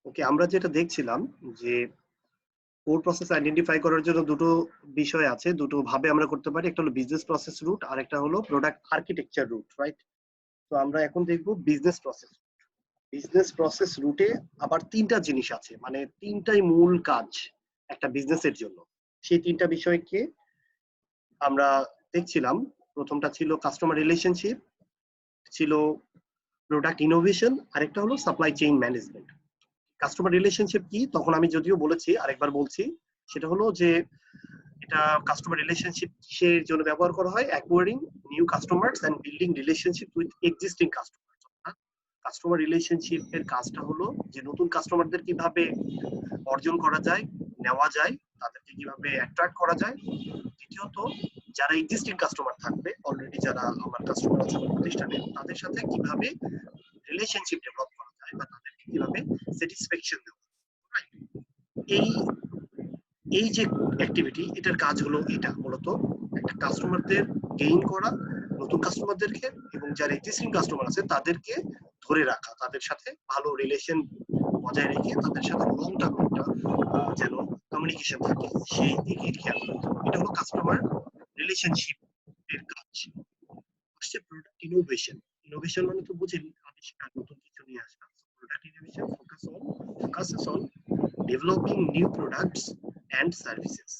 ওকে, আমরা যেটা দেখছিলাম যে কোর প্রসেস আইডেন্টিফাই করার জন্য দুটো বিষয় আছে, দুটো ভাবে আমরা করতে পারি। একটা হলো বিজনেস প্রসেস রুট, আর একটা হলো প্রোডাক্ট আর্কিটেকচার রুট, রাইট? তো আমরা এখন দেখবো বিজনেস প্রসেস। বিজনেস প্রসেস রুটে আবার তিনটা জিনিস আছে, মানে তিনটাই মূল কাজ একটা বিজনেসের জন্য। সেই তিনটা বিষয়কে আমরা দেখছিলাম। প্রথমটা ছিল কাস্টমার রিলেশনশিপ, ছিল প্রোডাক্ট ইনোভেশন, আরেকটা হলো supply chain management. Customer relationship কি তখন আমি যদিও বলেছি, আরেকবার বলছি। সেটা হলো যে এটা কাস্টমার রিলেশনশিপ এর জন্য ব্যবহার করা হয় acquiring new customers and building relationship with existing customer. Customer relationship এর কাজটা হলো যে নতুন কাস্টমারদের কিভাবে অর্জন করা যায়, নেওয়া যায়, তাদেরকে কিভাবে অ্যাট্রাক্ট করা যায়। দ্বিতীয়ত, যারা এক্সিস্টিং কাস্টমার থাকবে, অলরেডি যারা আমার কাস্টমার আছে আমার প্রতিষ্ঠানে, তাদের সাথে কিভাবে রিলেশনশিপ ডেভেলপ করা যায় বা তাদেরকে কিভাবে স্যাটিসফ্যাকশন দেওয়া যায়। এই এই যে অ্যাক্টিভিটি, এটার কাজ হলো এটা মূলত একটা কাস্টমারদের গেইন করা, নতুন কাস্টমারদেরকে, এবং যারা এক্সিস্টিং কাস্টমার আছে তাদেরকে ধরে রাখা, তাদের সাথে ভালো রিলেশন বজায় রেখে তাদের সাথে লং টার্ম একটা যেন কমিউনিকেশন থাকে, সেই দিকে খেয়াল রাখতে হবে। এটা হলো কাস্টমার রিলেশনশিপ এর কাজ। আসছে প্রোডাক্ট ইনোভেশন। ইনোভেশন মানে তো বুঝেন, আবিষ্কার, নতুন কিছু নিয়ে আসা। Product innovation focuses on developing new products and services।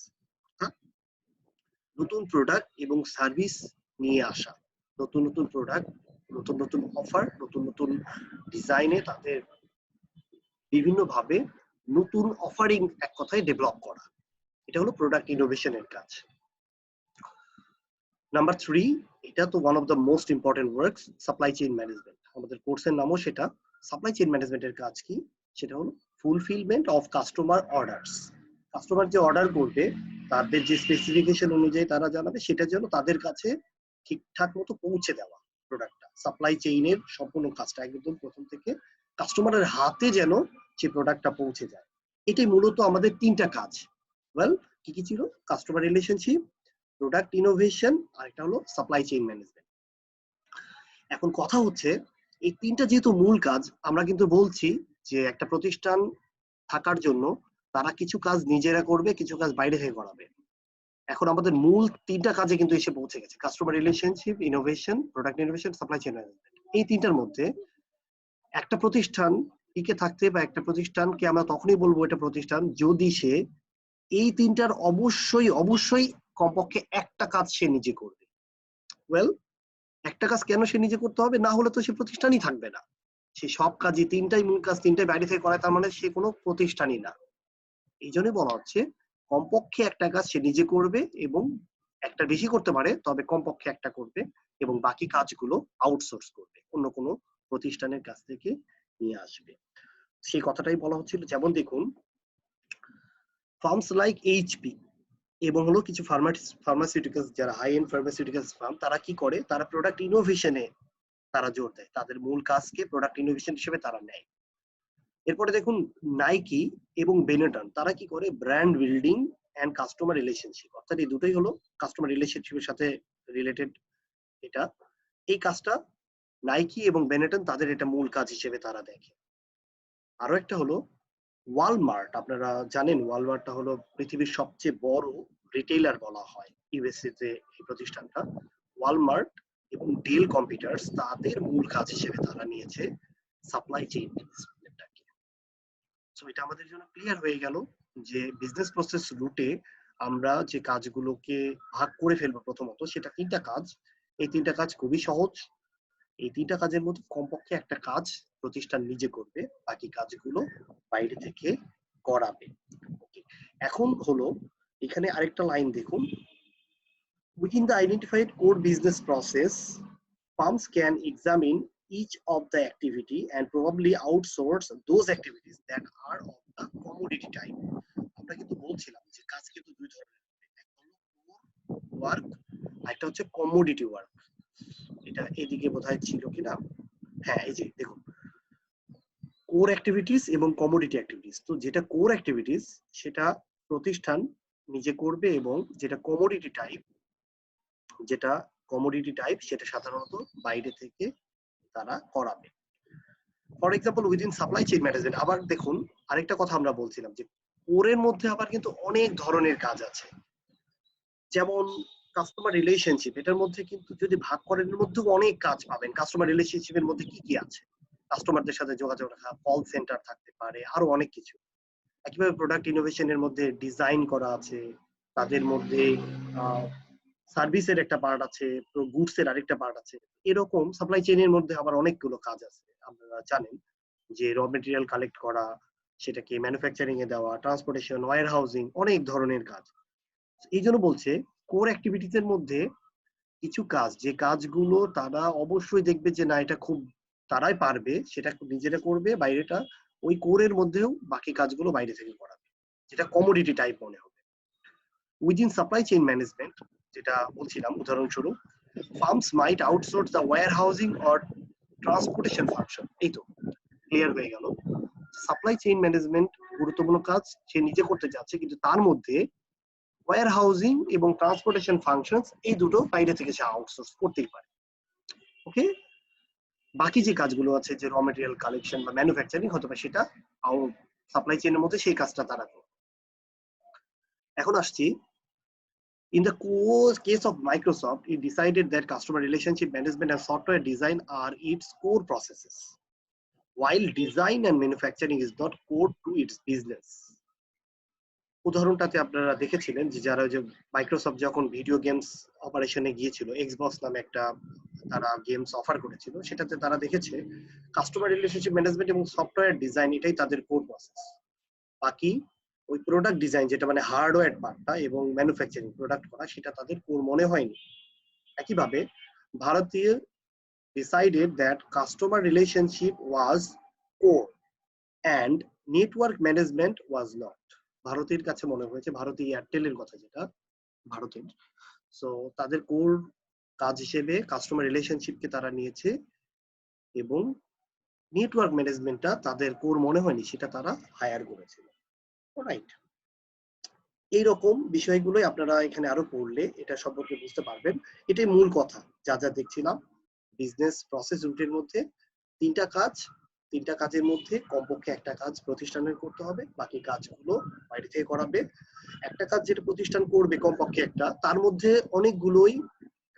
নতুন প্রোডাক্ট এবং সার্ভিস নিয়ে আসা, নতুন নতুন প্রোডাক্ট, নতুন নতুন অফার, নতুন নতুন ডিজাইনে তাদের বিভিন্ন ভাবে নতুন অফারিং এক কথায় ডেভেলপ করা। এটা হলো প্রোডাক্ট ইনোভেশনের কাজ। নাম্বার 3, এটা তো one of the most important works, supply chain management. আমাদের কোর্সের নামও সেটা। সাপ্লাই চেইন ম্যানেজমেন্টের কাজ কি? সেটা হলো fulfilment of customer orders. Customer যে অর্ডার করবে, তাদের যে স্পেসিফিকেশন অনুযায়ী তারা জানাবে, সেটা যেন তাদের কাছে ঠিকঠাক মতো পৌঁছে দেওয়া। প্রোডাক্টটা, সাপ্লাই চেইনের সম্পূর্ণ কাজটা একদম প্রথম থেকে কাস্টমারের হাতে যেন সেই প্রোডাক্টটা পৌঁছে যায়। এটাই মূলত আমাদের তিনটা কাজ। ওয়েল, কি কি ছিল? কাস্টমার রিলেশনশিপ, প্রোডাক্ট ইনোভেশন, আর একটা হলো সাপ্লাই চেইন ম্যানেজমেন্ট। এখন কথা হচ্ছে, এই তিনটা যেহেতু মূল কাজ, আমরা কিন্তু বলছি যে একটা প্রতিষ্ঠান থাকার জন্য তারা কিছু কাজ নিজেরা করবে, কিছু কাজ বাইরে থেকে করাবে। এখন আমাদের মূল তিনটা কাজে কিন্তু এসে পৌঁছে গেছে, customer relationship, innovation, product innovation, supply chain management. এই তিনটার মধ্যে একটা প্রতিষ্ঠান টিকে থাকতে, বা একটা প্রতিষ্ঠানকে আমরা তখনই বলবো এটা প্রতিষ্ঠান যদি সে এই তিনটার অবশ্যই অবশ্যই কমপক্ষে একটা কাজ সে নিজে করবে। ওয়েল, একটা কাজ কেন সে নিজে করতে হবে? না হলে তো সে প্রতিষ্ঠানই থাকবে না। সে সব কাজই, তিনটাই মূল কাজ, তিনটাই বাইরে থেকে করায়, তার মানে সে কোনো প্রতিষ্ঠানই না। এই জন্যই বলা হচ্ছে কমপক্ষে একটা কাজ সে নিজে করবে, এবং একটা বেশি করতে পারে, তবে কমপক্ষে একটা করবে, এবং বাকি কাজগুলো আউটসোর্স করবে, অন্য কোনো প্রতিষ্ঠানের কাছ থেকে নিয়ে আসবে। সেই কথাটাই বলা হচ্ছিল। যেমন দেখুন, ফার্মস লাইক এইচপি এবং হলো কিছু ফার্মাসিউটিক্যালস, যারা হাই এন্ড ফার্মাসিউটিক্যালস ফার্ম, তারা কি করে? তারা প্রোডাক্ট ইনোভেশনে তারা জোর দেয়, তাদের মূল কাজকে প্রোডাক্ট ইনোভেশন হিসেবে তারা নেয়। এরপরে দেখুন, নাইকি এবং বেনেটন, তারা কি করে? Brand building and customer relationship, অর্থাৎ এই দুটোই হলো কাস্টমার রিলেশনশিপের সাথে রিলেটেড। এটা, এই কাজটা নাইকি এবং বেনেটন তাদের এটা মূল কাজ হিসেবে তারা দেখে। আরো একটা হলো ওয়ালমার্ট। আপনারা জানেন ওয়ালমার্টটা হলো পৃথিবীর সবচেয়ে বড় রিটেইলার বলা হয় ইউএসএ তে এই প্রতিষ্ঠানটা। ওয়ালমার্ট এবং ডেল কম্পিউটার্স তাদের মূল কাজ হিসেবে তারা নিয়েছে সাপ্লাই চেইন ম্যানেজমেন্টটাকে। সো এটা আমাদের জন্য ক্লিয়ার হয়ে গেল যে বিজনেস প্রসেস রুটে আমরা যে কাজগুলোকে ভাগ করে ফেলবো, প্রথমত সেটা তিনটা কাজ। এই তিনটা কাজ খুবই সহজ। এই তিনটা কাজের মধ্যে কমপক্ষে একটা কাজ প্রতিষ্ঠান নিজে করবে, বাকি কাজগুলো বাইরে থেকে করাবে। ওকে, এখন হলো এখানে আরেকটা লাইন দেখুন, within the identified core business process, firms can examine each of the activity and probably outsource those activities that are of the commodity type। আমরা কিন্তু বলছিলাম যে কাজ কিন্তু দুই ধরনের, একটা হলো কোর ওয়ার্ক, একটা হচ্ছে কমোডিটি ওয়ার্ক। এটা এদিকে বোধহয় ছিল কিনা? হ্যাঁ, এই যে দেখুন, কোর অ্যাক্টিভিটিস এবং কমোডিটি অ্যাক্টিভিটিস। তো যেটা কোর অ্যাক্টিভিটিস সেটা প্রতিষ্ঠান নিজে করবে, এবং যেটা কমোডিটি টাইপ সেটা সাধারণত বাইরে থেকে তারা করাবে। For example within supply chain management, আবার দেখুন আরেকটা কথা আমরা বলছিলাম যে কোরের মধ্যে আবার কিন্তু অনেক ধরনের কাজ আছে। যেমন কাস্টমার রিলেশনশিপ, এটার মধ্যে কিন্তু যদি ভাগ করেন এর মধ্যে অনেক কাজ পাবেন। কাস্টমার রিলেশনশিপের মধ্যে কি কি আছে, কাস্টমারদের সাথে যোগাযোগ রাখা, কল সেন্টার থাকতে পারে, আরো অনেক কিছু। একইভাবে প্রোডাক্ট ইনোভেশনের মধ্যে ডিজাইন করা আছে, তাদের মধ্যে সার্ভিসের একটা পার্ট আছে, গুডস এর আরেকটা পার্ট আছে। এরকম সাপ্লাই চেইনের মধ্যে আবার অনেকগুলো কাজ আছে। আপনারা জানেন যে র মেটেরিয়াল কালেক্ট করা, সেটাকে ম্যানুফ্যাকচারিং এ দেওয়া, ট্রান্সপোর্টেশন, ওয়্যার হাউজিং, অনেক ধরনের কাজ। এই জন্য বলছে কোর অ্যাক্টিভিটিস এর মধ্যে কিছু কাজ, যে কাজগুলো তারা অবশ্যই দেখবে যে না এটা খুব তারাই পারবে, সেটা নিজেরা করবে, বাইরেটা ওই কোরের মধ্যেও বাকি কাজগুলো বাইরে থেকে করাবে, যেটা কমোডিটি টাইপ মনে হবে। উইদিন সাপ্লাই চেইন ম্যানেজমেন্ট যেটা বলছিলাম, উদাহরণস্বরূপ firms might outsource the warehousing or transportation function. এই তো ক্লিয়ার হয়ে গেল। সাপ্লাই চেইন ম্যানেজমেন্ট গুরুত্বপূর্ণ কাজ সে নিজে করতে যাচ্ছে, কিন্তু তার মধ্যে ওয়্যার হাউজিং এবং ট্রান্সপোর্টেশন ফাংশনস এই দুটো বাইরে থেকে সে আউটসোর্স করতেই পারে। ওকে, বাকি যে কাজগুলো আছে যে র মেটেরিয়াল কালেকশন বা ম্যানুফ্যাকচারিং হতে পারে, সেটা সাপ্লাই চেইনের মধ্যে সেই কাজটা তারা করে। এখন আসছি, in the case of Microsoft, it decided that customer relationship management and software design are its core processes, while design and manufacturing is not core to its business. উদাহরণটাতে আপনারা দেখেছিলেন যে যারা যে মাইক্রোসফট যখন ভিডিও গেমস অপারেশনে গিয়েছিল, Xbox নামে একটা তারা গেমস অফার করেছিল, সেটাতে তারা দেখেছে কাস্টমার রিলেশনশিপ ম্যানেজমেন্ট এবং সফটওয়্যার ডিজাইন এটাই তাদের কোর প্রসেস। বাকি ওই প্রোডাক্ট ডিজাইন যেটা মানে হার্ডওয়্যার পার্টটা এবং ম্যানুফ্যাকচারিং প্রোডাক্ট করা, সেটা তাদের কোর মনে হয়নি। একইভাবে ভারতীয় decided that customer relationship was core and network management was not. ভারতের কাছে মনে হয়েছে, ভারতী এয়ারটেলের কথা যেটা ভারতের, সো তাদের কোর কাজ হিসেবে কাস্টমার রিলেশনশিপকে তারা নিয়েছে এবং নেটওয়ার্ক ম্যানেজমেন্টটা তাদের কোর মনে হয়নি, সেটা তারা হায়ার করেছিল। রাইট, এইরকম বিষয়গুলোই আপনারা এখানে আরো পড়লে এটা সম্পর্কে বুঝতে পারবেন। এটাই মূল কথা যা যা দেখছিলাম। বিজনেস প্রসেস রুটের মধ্যে তিনটা কাজ, তিনটা কাজের মধ্যে কমপক্ষে একটা কাজ প্রতিষ্ঠানের করতে হবে, বাকি কাজগুলো বাইরে থেকে করাবে। একটা কাজ যেটা প্রতিষ্ঠান করবে কমপক্ষে একটা, তার মধ্যে অনেকগুলোই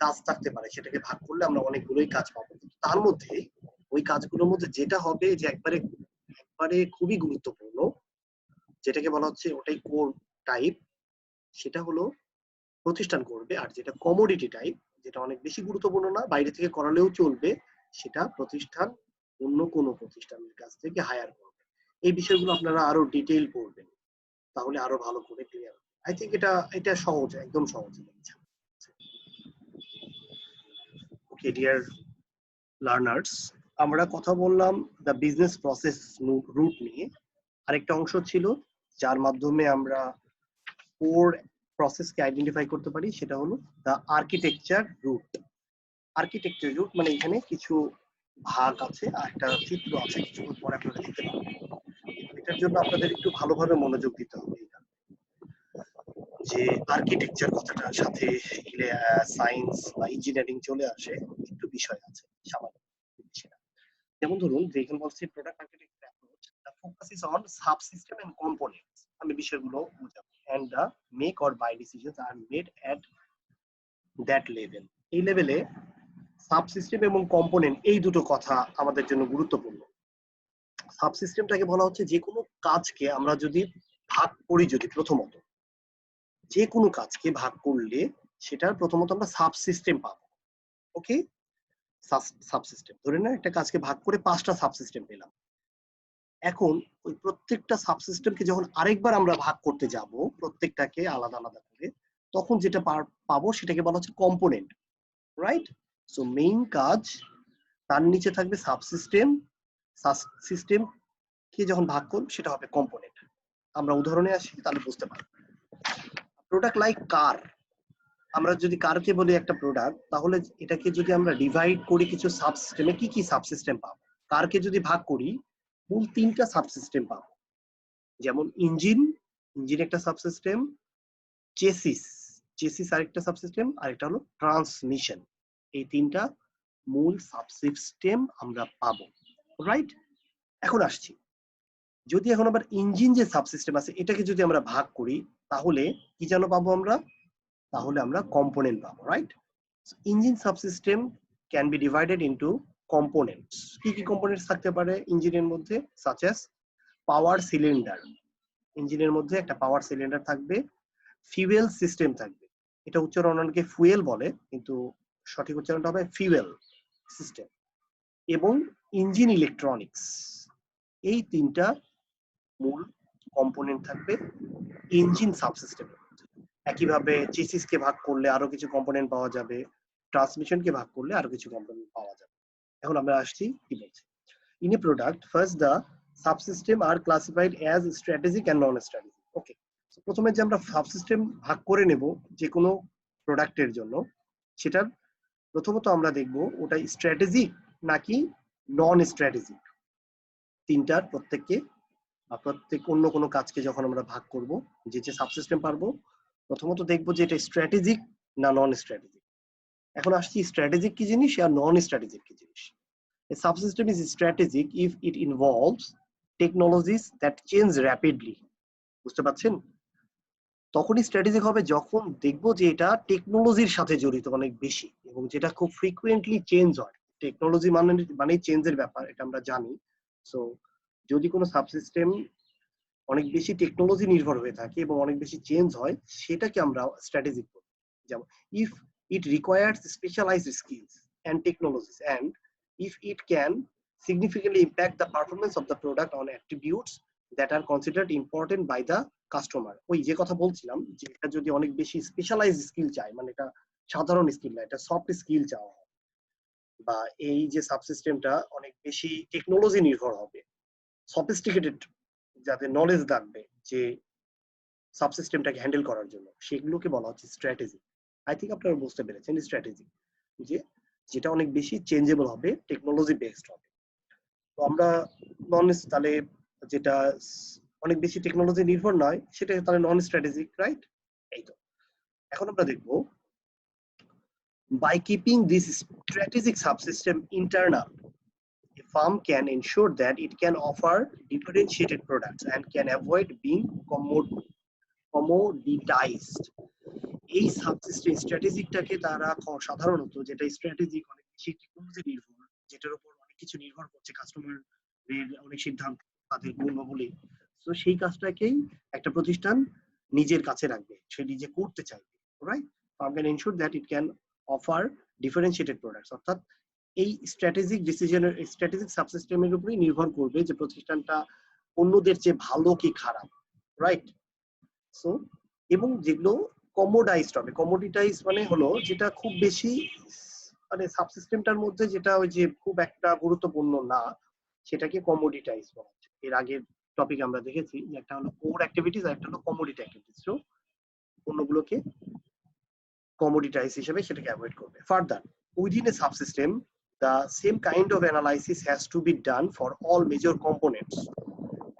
কাজ থাকতে পারে, সেটাকে ভাগ করলে আমরা অনেকগুলোই কাজ পাবো। তার মধ্যে ওই কাজগুলোর মধ্যে যেটা হবে যে একবারে একবারে খুবই গুরুত্বপূর্ণ, যেটাকে বলা হচ্ছে ওটাই কোর টাইপ, সেটা হলো প্রতিষ্ঠান করবে। আর যেটা কমোডিটি টাইপ, যেটা অনেক বেশি গুরুত্বপূর্ণ না, বাইরে থেকে করালেও চলবে, সেটা প্রতিষ্ঠান অন্য কোনো প্রতিষ্ঠানের কাছ থেকে হায়ার করবে। এই বিষয়গুলো আপনারা আরো ডিটেইল পড়বেন, তাহলে আরো ভালো করে ক্লিয়ার হবে। আই থিঙ্ক এটা সহজ, একদম সহজ। ওকে ডিয়ার লার্নার্স, আমরা কথা বললাম দ্য বিজনেস প্রসেস রুট নিয়ে। আরেকটা অংশ ছিল যার মাধ্যমে আমরা কোর প্রসেসকে আইডেন্টিফাই করতে পারি, সেটা হলো the architecture route. Architecture route মানে এখানে কিছু ভাগ আছে আর একটা চিত্র আছে, কিছুক্ষণ পরে আপনারা দেখতে পাবেন। এটার জন্য আপনাদের একটু ভালোভাবে মনোযোগ দিতে হবে। যে আর্কিটেকচার কথাটার সাথে সায়েন্স বা ইঞ্জিনিয়ারিং চলে আসে, একটু বিষয় আছে সামান্য। যেমন ধরুন যে এখানে বলছে product architecture approach the focus is on subsystem and components. আমি বিষয়গুলো বুঝাবো। And the make or buy decisions are made at that level. এই লেভেলে সাবসিস্টেম এবং কম্পোনেন্ট এই দুটো কথা আমাদের জন্য গুরুত্বপূর্ণ। সাবসিস্টেমটাকে বলা হচ্ছে যে কোনো কাজকে আমরা যদি ভাগ করি, যদি প্রথমত যে কোনো কাজকে ভাগ করলে সেটার প্রথমত আমরা সাবসিস্টেম পাবো। ওকে, সাবসিস্টেম ধরে না একটা কাজকে ভাগ করে 5টা সাবসিস্টেম পেলাম। এখন ওই প্রত্যেকটা সাবসিস্টেমকে যখন আরেকবার আমরা ভাগ করতে যাব, প্রত্যেকটাকে আলাদা আলাদা করে, তখন যেটা পাবো সেটাকে বলা হচ্ছে কম্পোনেন্ট। রাইট, সো মেইন কাজ, তার নিচে থাকবে সাবসিস্টেম, সাবসিস্টেম কে যখন ভাগ করব সেটা হবে কম্পোনেন্ট। আমরা উদাহরণে আসি তাহলে বুঝতে পারবো। প্রোডাক্ট লাইক কার, আমরা যদি কারকে বলি একটা প্রোডাক্ট, তাহলে এটাকে যদি আমরা ডিভাইড করি কিছু সাবসিস্টেমে, কি কি সাবসিস্টেম পাবো? কারকে যদি ভাগ করি মূল 3টা সাবসিস্টেম পাবো। যেমন ইঞ্জিন, ইঞ্জিন একটা সাবসিস্টেম, চেসিস, চেসিস আরেকটা সাবসিস্টেম, আরেকটা হলো ট্রান্সমিশন। এই 3টা মূল সাবসিস্টেম আমরা পাবো। রাইট, এখন আসছি, যদি এখন আবার ইঞ্জিন যে সাবসিস্টেম আছে এটাকে যদি আমরা ভাগ করি তাহলে কি যেন পাবো আমরা, তাহলে আমরা কম্পোনেন্ট পাবো, right? Engine subsystem can be divided into components. কি কি কম্পোনেন্টস থাকতে পারে ইঞ্জিনের মধ্যে? সাচ এস পাওয়ার সিলিন্ডার, ইঞ্জিনের মধ্যে একটা পাওয়ার সিলিন্ডার থাকবে, ফিউয়েল সিস্টেম থাকবে, এটা উচ্চারণ অনেকে ফুয়েল বলে কিন্তু সঠিক উচ্চারণটা হবে ফিউয়েল সিস্টেম, এবং ইঞ্জিন ইলেকট্রনিক্স। এই তিনটা মূল কম্পোনেন্ট থাকবে ইঞ্জিন সাবসিস্টেমে। একইভাবে চেসিসকে ভাগ করলে আরো কিছু কম্পোনেন্ট পাওয়া যাবে, ট্রান্সমিশনকে ভাগ করলে আরো কিছু কম্পোনেন্ট পাওয়া যাবে। এখন আমরা আসছি কি বলছি, in a product first the subsystem are classified as strategic and non strategic. ওকে, প্রথমে যে আমরা সাবসিস্টেম ভাগ করে নেব যে কোনো প্রোডাক্টের জন্য, সেটার প্রথমত আমরা দেখব ওটা স্ট্র্যাটেজিক নাকি নন স্ট্র্যাটেজিক। তিনটার প্রত্যেককে প্রত্যেক অন্য কোনো কাজকে যখন আমরা ভাগ করব, যে যে সাবসিস্টেম পারবো, প্রথমত দেখবো যে এটা স্ট্র্যাটেজিক না নন স্ট্র্যাটেজিক। এখন আসছি স্ট্র্যাটেজিক কি জিনিস আর নন স্ট্র্যাটেজিক কি জিনিস। A subsystem is strategic if it involves technologies that change rapidly. বুঝতে পারছেন? তখনই স্ট্র্যাটেজিক হবে যখন দেখবো যে এটা টেকনোলজির সাথে জড়িত অনেক বেশি এবং যেটা খুব ফ্রিকুয়েন্টলি চেঞ্জ হয়। টেকনোলজি মানে চেঞ্জের ব্যাপার, এটা আমরা জানি। সো যদি কোনো সাবসিস্টেম অনেক বেশি টেকনোলজি নির্ভর হয়ে থাকে এবং অনেক বেশি চেঞ্জ হয়, সেটাকে আমরা স্ট্র্যাটেজিক বলি। যেমন if it requires specialized skills and technologies and if it can significantly impact the performance of the product on attributes that are considered important by the customer. ওই যে কথা বলছিলাম যে এটা যদি অনেক বেশি স্পেশালাইজড স্কিল চাই, মানে এটা সাধারণ স্কিল না, এটা সফট স্কিল চাওয়া হয়, বা এই যে সাবসিস্টেমটা অনেক বেশি টেকনোলজি নির্ভর হবে, সফিস্টিকেটেড যাদের নলেজ থাকবে যে সাবসিস্টেমটাকে হ্যান্ডেল করার জন্য, সেগুলোকে বলা হচ্ছে স্ট্র্যাটেজি। আই থিঙ্ক আপনারা বুঝতে পেরেছেন স্ট্র্যাটেজি যে যেটা অনেক বেশি চেঞ্জেবল হবে, টেকনোলজি বেসড হবে। তো আমরা নন, তাহলে যেটা অনেক বেশি টেকনোলজি নির্ভর নয় সেটা তাহলে নন স্ট্র্যাটেজিক, রাইট? এই তো এখন আমরা দেখবো by keeping this strategic subsystem internal, a firm can ensure that it can offer differentiated products and can avoid being commoditized. এই সাবসিস্টেম স্ট্র্যাটেজিকটাকে তারা সাধারণত, যেটা স্ট্র্যাটেজিক অনেক বেশি টেকনোলজি নির্ভর, যেটার উপর অনেক কিছু নির্ভর করছে, কাস্টমারের অনেক সিদ্ধান্ত তাদের গুণাবলী, তো সেই কাজটাকেই একটা প্রতিষ্ঠান নিজের কাছে রাখবে, সে নিজে করতে চাইবে, right? Farm can ensure that it can offer differentiated products, অর্থাৎ এই স্ট্র্যাটেজিক ডিসিশনের স্ট্র্যাটেজিক সাবসিস্টেমের উপরেই নির্ভর করবে যে প্রতিষ্ঠানটা অন্যদের চেয়ে ভালো কি খারাপ, রাইট? সো এবং যেগুলো কমোডাইজড হবে, কমোডিটাইজ মানে হলো যেটা খুব বেশি মানে সাবসিস্টেমটার মধ্যে যেটা ওই যে খুব একটা গুরুত্বপূর্ণ না, সেটাকে কমোডিটাইজ বলা হচ্ছে। এর আগের টপিক আমরা দেখেছি যে একটা হলো কোর অ্যাক্টিভিটিস আর একটা হলো কমোডিটি অ্যাক্টিভিটিস। তো অন্যগুলোকে কমোডিটাইজ হিসেবে সেটাকে অ্যাভয়েড করবে। Further, within a subsystem the same kind of analysis has to be done for all major components.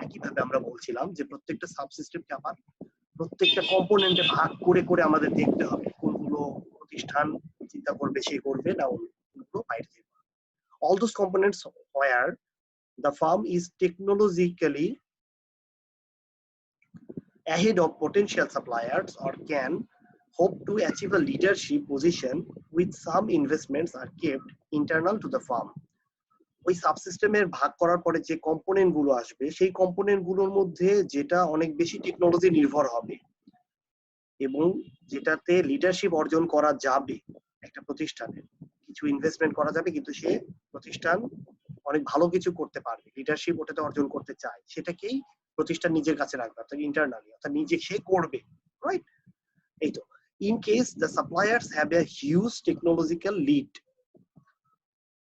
একইভাবে আমরা বলছিলাম যে প্রত্যেকটা সাবসিস্টেমকে আবার প্রত্যেকটা কম্পোনেন্টে ভাগ করে করে আমাদের দেখতে হবে কোনগুলো প্রতিষ্ঠান চিন্তা করবে সে করবে না অন্যগুলো বাইরে থেকে। All those components where the firm is technologically ahead of potential suppliers or can hope to achieve a leadership position with some investments are kept internal to the firm. ওই সাবসিস্টেমের ভাগ করার পরে যে কম্পোনেন্ট গুলো আসবে সেই কম্পোনেন্ট গুলোর মধ্যে যেটা অনেক বেশি টেকনোলজি নির্ভর হবে এবং যেটাতে লিডারশিপ অর্জন করা যাবে, একটা প্রতিষ্ঠানের কিছু ইনভেস্টমেন্ট করা যাবে কিন্তু সে প্রতিষ্ঠান অনেক ভালো কিছু করতে পারবে, লিডারশিপ ওটাতে অর্জন করতে চায়, সেটাকেই প্রতিষ্ঠান নিজের কাছে রাখবে, অর্থাৎ ইন্টারনালি, অর্থাৎ নিজে সে করবে, রাইট? এই তো in case the suppliers have a huge technological lead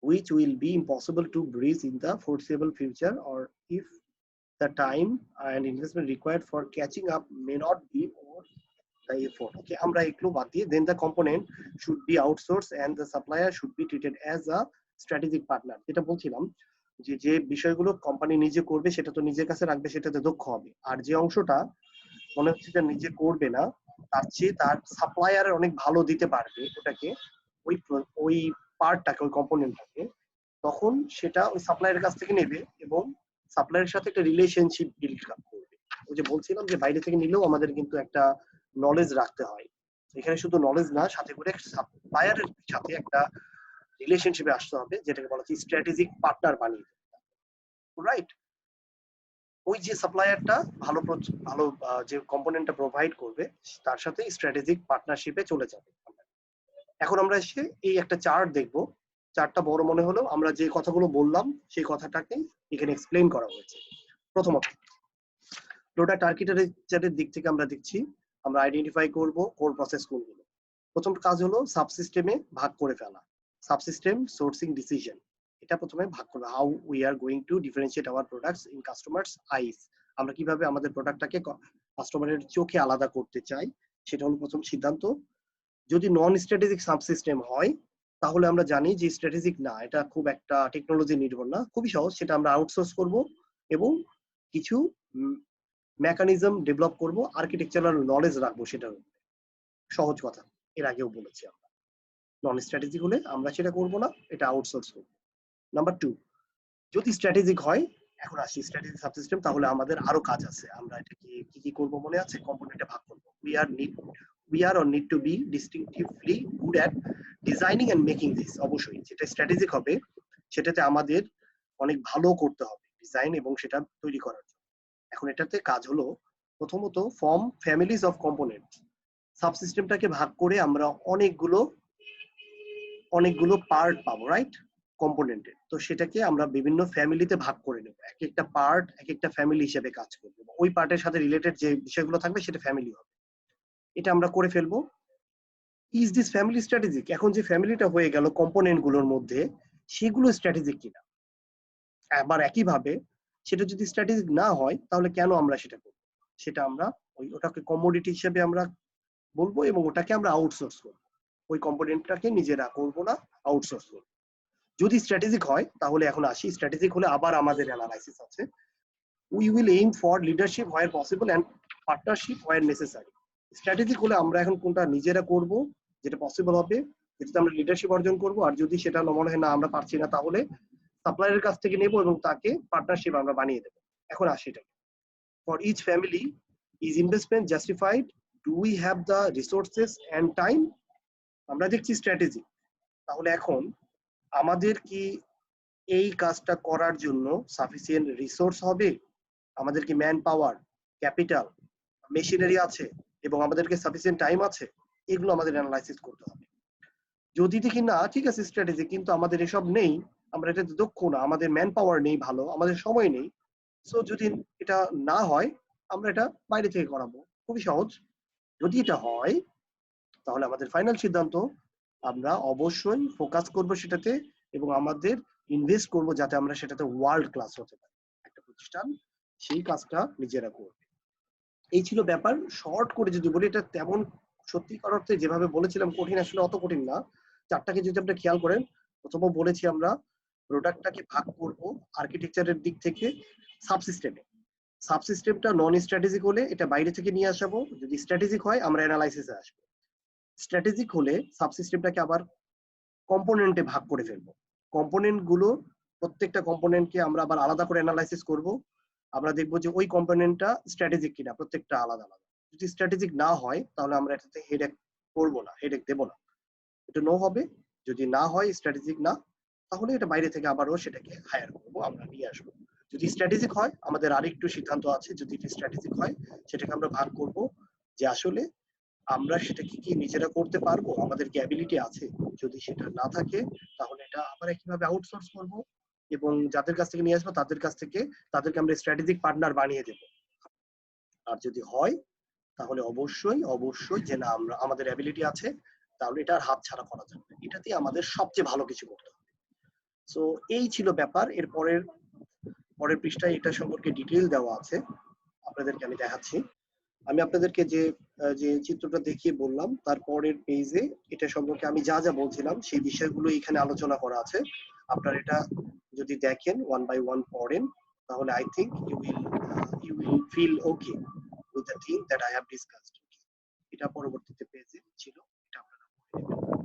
which will be impossible to bridge in the foreseeable future, or if the time and investment required for catching up may not be worth the effort. Okay, আমরা এগুলো বাদ দিয়ে then the component should be outsourced and the supplier should be treated as a strategic partner. যেটা বলছিলাম যে যে বিষয়গুলো company নিজে করবে সেটা তো নিজের কাছে রাখবে, সেটাতে দক্ষ হবে, আর যে অংশটা মনে হচ্ছে যে নিজে করবে না তার চেয়ে তার সাপ্লায়ার অনেক ভালো দিতে পারবে ওটাকে, ওই ওই পার্টটাকে, ওই কম্পোনেন্টটাকে, তখন সেটা ওই সাপ্লায়ারের কাছ থেকে নেবে এবং সাপ্লায়ারের সাথে একটা রিলেশনশিপ বিল্ড করবে। ওই যে বলছিলাম যে বাইরে থেকে নিলেও আমাদের কিন্তু একটা নলেজ রাখতে হয়, এখানে শুধু নলেজ না, সাথে করে সাপ্লায়ারের সাথে একটা রিলেশনশিপে আসতে হবে, যেটাকে বলা হচ্ছে স্ট্র্যাটেজিক পার্টনার বানিয়ে, রাইট? ওই যে সাপ্লায়ারটা ভালো ভালো যে কম্পোনেন্টটা প্রোভাইড করবে তার সাথে স্ট্র্যাটেজিক পার্টনারশিপে চলে যাবে। এখন আমরা এসে এই একটা চার্ট দেখবো, চার্টটা বড় মনে হলো, আমরা যে কথাগুলো বললাম সেই কথাটাকে এখানে এক্সপ্লেইন করা হয়েছে। প্রথমত প্রোডাক্ট আর্কিটেকচারের দিক থেকে আমরা দেখছি, আমরা আইডেন্টিফাই করব কোর প্রসেস কোনগুলো। প্রথম কাজ হলো সাবসিস্টেমে ভাগ করে ফেলা, সাবসিস্টেম সোর্সিং ডিসিশন, এটা প্রথমে ভাগ করবে। How we are going to differentiate our products in customers eyes, আমরা কিভাবে আমাদের প্রোডাক্টটাকে কাস্টমারের চোখে আলাদা করতে চাই, সেটা হলো প্রথম সিদ্ধান্ত। যদি নন স্ট্র্যাটেজিক সাবসিস্টেম হয় তাহলে আমরা জানি যে স্ট্র্যাটেজিক না, এটা খুব একটা টেকনোলজি নির্ভর না, খুবই সহজ, সেটা আমরা আউটসোর্স করব এবং কিছু মেকানিজম ডেভেলপ করব, আর্কিটেকচারাল নলেজ রাখবো, সেটা সহজ কথা, এর আগেও বলেছি আমরা। নন স্ট্র্যাটেজিক হলে আমরা সেটা করব না, এটা আউটসোর্স করব। নাম্বার 2, যদি স্ট্র্যাটেজিক হয়, এখন আসি স্ট্র্যাটেজিক সাবসিস্টেম, তাহলে আমাদের আরো কাজ আছে, আমরা এটাকে কি কি করব মনে আছে, কম্পোনেন্টে ভাগ করব। we are or need to be distinctively good at designing and making this, অবশ্যই যেটা স্ট্র্যাটেজিক হবে সেটাতে আমাদের অনেক ভালো করতে হবে ডিজাইন এবং সেটা তৈরি করার জন্য। এখন এটাতে কাজ হলো প্রথমত ফর্ম ফ্যামিলিজ অফ কম্পোনেন্ট, সাবসিস্টেমটাকে ভাগ করে আমরা অনেকগুলো পার্ট পাবো, রাইট, কম্পোনেন্টের। তো সেটাকে আমরা বিভিন্ন ফ্যামিলিতে ভাগ করে নেব, এক একটা পার্ট এক একটা ফ্যামিলি হিসেবে কাজ করবে, ওই পার্টের সাথে রিলেটেড যে বিষয়গুলো থাকবে সেটা ফ্যামিলি হবে, এটা আমরা করে ফেলবো। ইজ দিস ফ্যামিলি স্ট্র্যাটেজিক, এখন যে ফ্যামিলিটা হয়ে গেল কম্পোনেন্ট গুলোর মধ্যে, সেগুলো স্ট্র্যাটেজিক কিনা। আবার একইভাবে সেটা যদি স্ট্র্যাটেজিক না হয় তাহলে কেন আমরা সেটা করবো, সেটা আমরা ওটাকে কমোডিটি হিসেবে আমরা বলবো এবং ওটাকে আমরা আউটসোর্স করবো, ওই কম্পোনেন্টটাকে নিজেরা করবো না, আউটসোর্স করবো। যদি স্ট্র্যাটেজিক হয় তাহলে এখন আসি, স্ট্র্যাটেজিক হলে আবার আমাদের অ্যানালাইসিস আছে। We will aim for leadership where possible and partnership where necessary. Strategic হলে আমরা এখন কোনটা নিজেরা করব, যেটা পসিবল হবে, যেটাতে আমরা লিডারশিপ অর্জন করব, আর যদি সেটা মনে হয় না আমরা পারছি না তাহলে সাপ্লায়ারের কাছ থেকে নেব এবং তাকে পার্টনারশিপ আমরা বানিয়ে দেব। এখন আসি এটা, for each family is investment justified, do we have the resources and time. আমরা দেখছি স্ট্র্যাটেজি, তাহলে এখন আমাদের কি এই কাজটা করার জন্য সাফিসিয়েন্ট রিসোর্স হবে, আমাদের কি ম্যান পাওয়ার, ক্যাপিটাল, মেশিনারি আছে এবং আমাদেরকে সাফিসিয়েন্ট টাইম আছে, এগুলো আমাদের অ্যানালাইসিস করতে হবে। যদি দেখি না ঠিক আছে স্ট্র্যাটেজি কিন্তু আমাদের এসব নেই, আমরা এটাতে দক্ষ না, আমাদের ম্যান পাওয়ার নেই ভালো, আমাদের সময় নেই, সো যদি এটা না হয় আমরা এটা বাইরে থেকে করাবো, খুবই সহজ। যদি এটা হয় তাহলে আমাদের ফাইনাল সিদ্ধান্ত, আমরা অবশ্যই ফোকাস করব সেটাতে এবং আমাদের ইনভেস্ট করব যাতে আমরা সেটাতে ওয়ার্ল্ড ক্লাস হতে পারি, একটা প্রতিষ্ঠান সেই কাজটা নিজেরা করবে। এই ছিল ব্যাপার, শর্ট করে যদি বলি, এটা তেমন সত্যিকার অর্থে যেভাবে বলেছিলাম কঠিন, আসলে অত কঠিন না। চারটাকে যদি আপনি খেয়াল করেন, প্রথমে বলেছি আমরা প্রোডাক্টটাকে ভাগ করব আর্কিটেকচারের দিক থেকে সাবসিস্টেমে, সাবসিস্টেমটা নন স্ট্র্যাটেজিক হলে এটা বাইরে থেকে নিয়ে আসাবো, যদি স্ট্র্যাটেজিক হয় আমরা অ্যানালাইসিসে আসবো। স্ট্র্যাটেজিক হলে সাবসিস্টেমটাকে আবার কম্পোনেন্টে ভাগ করে ফেলবো, কম্পোনেন্ট গুলো প্রত্যেকটা কম্পোনেন্টকে আমরা আবার আলাদা করে অ্যানালাইসিস করব, আমরা দেখবো যে ওই কম্পোনেন্টটা স্ট্র্যাটেজিক কিনা, প্রত্যেকটা আলাদা আলাদা। যদি স্ট্র্যাটেজিক না হয় তাহলে আমরা এটাতে হেডেক করবো না, হেডেক দেবো না, এটা নো হবে। যদি না হয় স্ট্র্যাটেজিক না, তাহলে এটা বাইরে থেকে আবারও সেটাকে হায়ার করবো, আমরা নিয়ে আসবো। যদি স্ট্র্যাটেজিক হয় আমাদের আরেকটু সিদ্ধান্ত আছে, যদি এটা স্ট্র্যাটেজিক হয় সেটাকে আমরা ভাগ করব যে আসলে আমরা সেটা কি নিজেরা করতে পারবো, আমাদের কি অ্যাবিলিটি আছে, যদি সেটা না থাকে তাহলে এটা আবার কিভাবে আউটসোর্স করব এবং যাদের কাছ থেকে নিয়ে আসবো তাদেরকে আমরা স্ট্র্যাটেজিক পার্টনার বানিয়ে দেব। আর যদি হয় তাহলে অবশ্যই যে না আমরা আমাদের অ্যাবিলিটি আছে, তাহলে এটা আর হাত ছাড়া করা যাবে না, এটাতেই আমাদের সবচেয়ে ভালো কিছু করতে হবে। সো এই ছিল ব্যাপার। এর পরের পৃষ্ঠায় এটা সম্পর্কে ডিটেইল দেওয়া আছে, আপনাদেরকে আমি দেখাচ্ছি। আমি আপনাদেরকে যে যে চিত্রটা দেখিয়ে বললাম তারপরের পেজে এটা সম্পর্কে আমি যা যা বলছিলাম সেই বিষয়গুলো এখানে আলোচনা করা আছে। আপনারা এটা যদি দেখেন ওয়ান বাই ওয়ান পড়েন তাহলে I think you will feel okay with the thing that I have discussed. এটা পরবর্তীতে পেজে ছিল, এটা আপনারা পড়ে নেবেন।